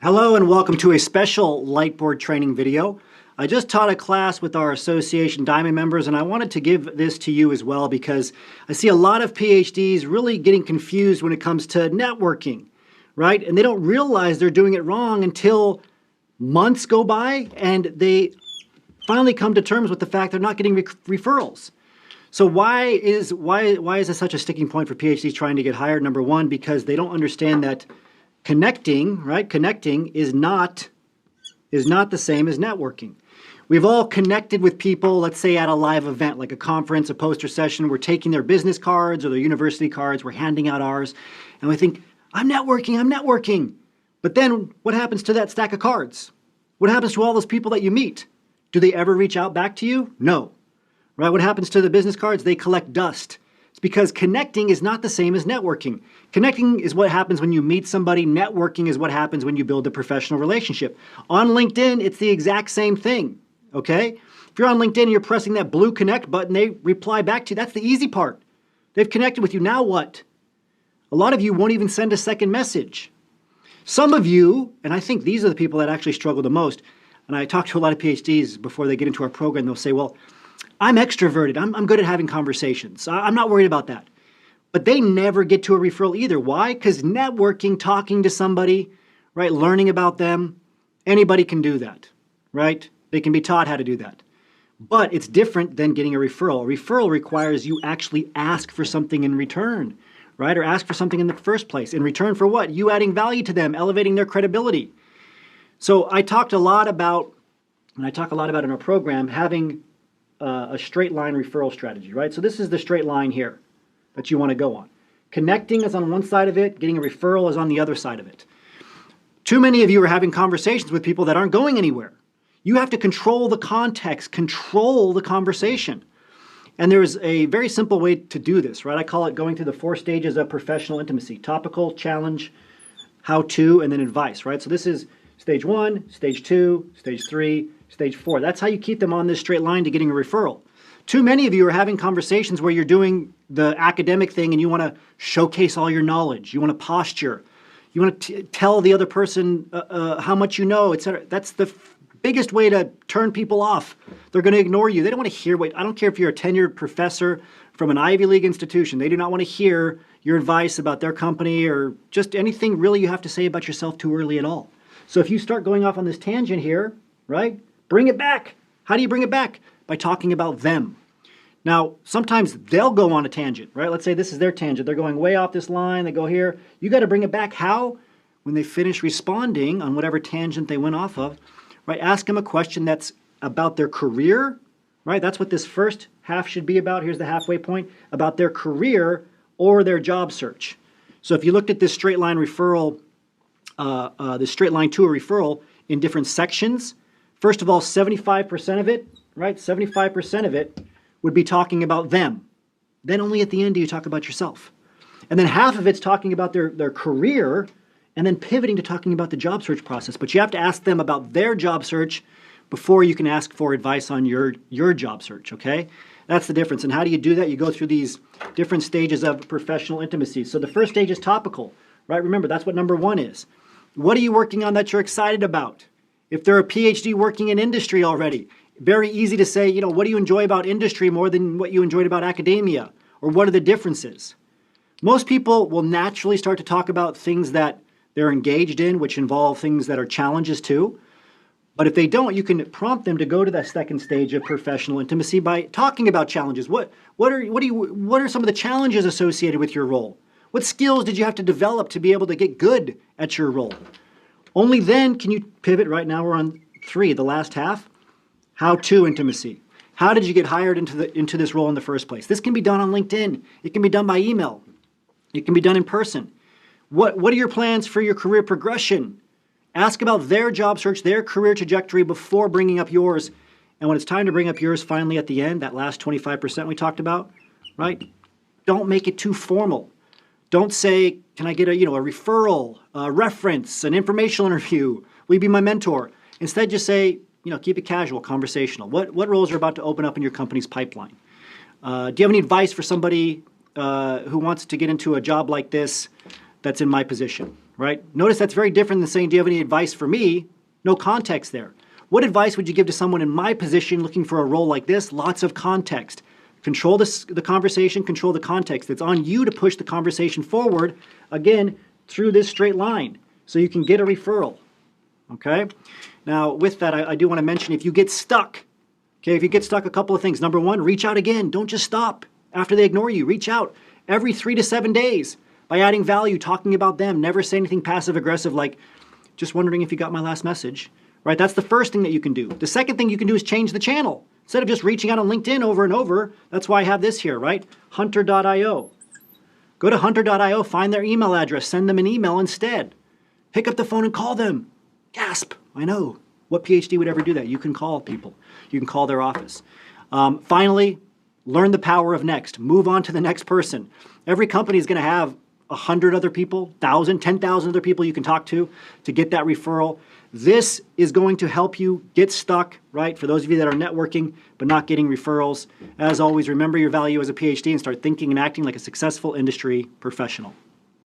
Hello and welcome to a special Lightboard training video. I just taught a class with our Association Diamond members and I wanted to give this to you as well because I see a lot of PhDs really getting confused when it comes to networking, right? And they don't realize they're doing it wrong until months go by and they finally come to terms with the fact they're not getting referrals. So why is this such a sticking point for PhDs trying to get hired? Number one, because they don't understand that connecting, right? Connecting is not the same as networking. We've all connected with people, let's say at a live event, like a conference, a poster session. We're taking their business cards or their university cards. We're handing out ours. And we think, I'm networking. But then what happens to that stack of cards? What happens to all those people that you meet? Do they ever reach out back to you? No. Right? What happens to the business cards? They collect dust. It's because connecting is not the same as networking. Connecting is what happens when you meet somebody. Networking is what happens when you build a professional relationship. On LinkedIn, it's the exact same thing, okay? If you're on LinkedIn and you're pressing that blue connect button, they reply back to you. That's the easy part. They've connected with you. Now what? A lot of you won't even send a second message. Some of you, and I think these are the people that actually struggle the most, and I talk to a lot of PhDs before they get into our program, they'll say, well, I'm extroverted. I'm good at having conversations. I'm not worried about that. But they never get to a referral either. Why? Because networking, talking to somebody, right, learning about them, anybody can do that, right? They can be taught how to do that. But it's different than getting a referral. A referral requires you actually ask for something in return, right? Or ask for something in the first place. In return for what? You adding value to them, elevating their credibility. So I talked a lot about, and I talk a lot about in our program, having a straight line referral strategy, right? So this is the straight line here that you want to go on. Connecting is on one side of it, getting a referral is on the other side of it. Too many of you are having conversations with people that aren't going anywhere. You have to control the context, control the conversation. And there's a very simple way to do this, right? I call it going through the 4 stages of professional intimacy: topical, challenge, how to, and then advice, right? So this is stage 1, stage 2, stage 3, stage 4. That's how you keep them on this straight line to getting a referral. Too many of you are having conversations where you're doing the academic thing and you want to showcase all your knowledge. You want to posture. You want to tell the other person how much you know, etc. That's the biggest way to turn people off. They're going to ignore you. They don't want to hear what, I don't care if you're a tenured professor from an Ivy League institution. They do not want to hear your advice about their company or just anything really you have to say about yourself too early at all. So if you start going off on this tangent here, right, bring it back. How do you bring it back? By talking about them. Now, sometimes they'll go on a tangent, right? Let's say this is their tangent. They're going way off this line. They go here. You got to bring it back. How? When they finish responding on whatever tangent they went off of, right? Ask them a question that's about their career, right? That's what this first half should be about. Here's the halfway point, about their career or their job search. So if you looked at this straight line referral, this straight line to a referral in different sections, first of all, 75% of it, right? 75% of it would be talking about them. Then only at the end do you talk about yourself. And then half of it's talking about their career and then pivoting to talking about the job search process. But you have to ask them about their job search before you can ask for advice on your job search, okay? That's the difference. And how do you do that? You go through these different stages of professional intimacy. So the first stage is topical, right? Remember, that's what number 1 is. What are you working on that you're excited about? If they're a PhD working in industry already, very easy to say, what do you enjoy about industry more than what you enjoyed about academia? Or what are the differences? Most people will naturally start to talk about things that they're engaged in, which involve things that are challenges too. But if they don't, you can prompt them to go to that second stage of professional intimacy by talking about challenges. What are some of the challenges associated with your role? What skills did you have to develop to be able to get good at your role? Only then can you pivot. Right now we're on 3, the last half. How to intimacy. How did you get hired into this role in the first place? This can be done on LinkedIn. It can be done by email. It can be done in person. What are your plans for your career progression? Ask about their job search, their career trajectory before bringing up yours. And when it's time to bring up yours finally at the end, that last 25% we talked about, right? Don't make it too formal. Don't say, can I get a referral, a reference, an informational interview? Will you be my mentor? Instead, just say, keep it casual, conversational. What roles are about to open up in your company's pipeline? Do you have any advice for somebody who wants to get into a job like this that's in my position? right? Notice that's very different than saying, do you have any advice for me? No context there. What advice would you give to someone in my position looking for a role like this? Lots of context. Control the conversation, control the context. It's on you to push the conversation forward, again, through this straight line so you can get a referral, okay? Now, with that, I do want to mention if you get stuck, okay, if you get stuck, a couple of things. Number one, reach out again. Don't just stop after they ignore you. Reach out every 3 to 7 days by adding value, talking about them. Never say anything passive-aggressive like, just wondering if you got my last message, right? That's the first thing that you can do. The second thing you can do is change the channel. Instead of just reaching out on LinkedIn over and over, that's why I have this here, right? Hunter.io. Go to hunter.io, find their email address, send them an email instead. Pick up the phone and call them. Gasp, I know. What PhD would ever do that? You can call people. You can call their office. Finally, learn the power of next. Move on to the next person. Every company is going to have 100 other people, 1,000, 10,000 other people you can talk to get that referral. This is going to help you get stuck, right? For those of you that are networking but not getting referrals, as always, remember your value as a PhD and start thinking and acting like a successful industry professional.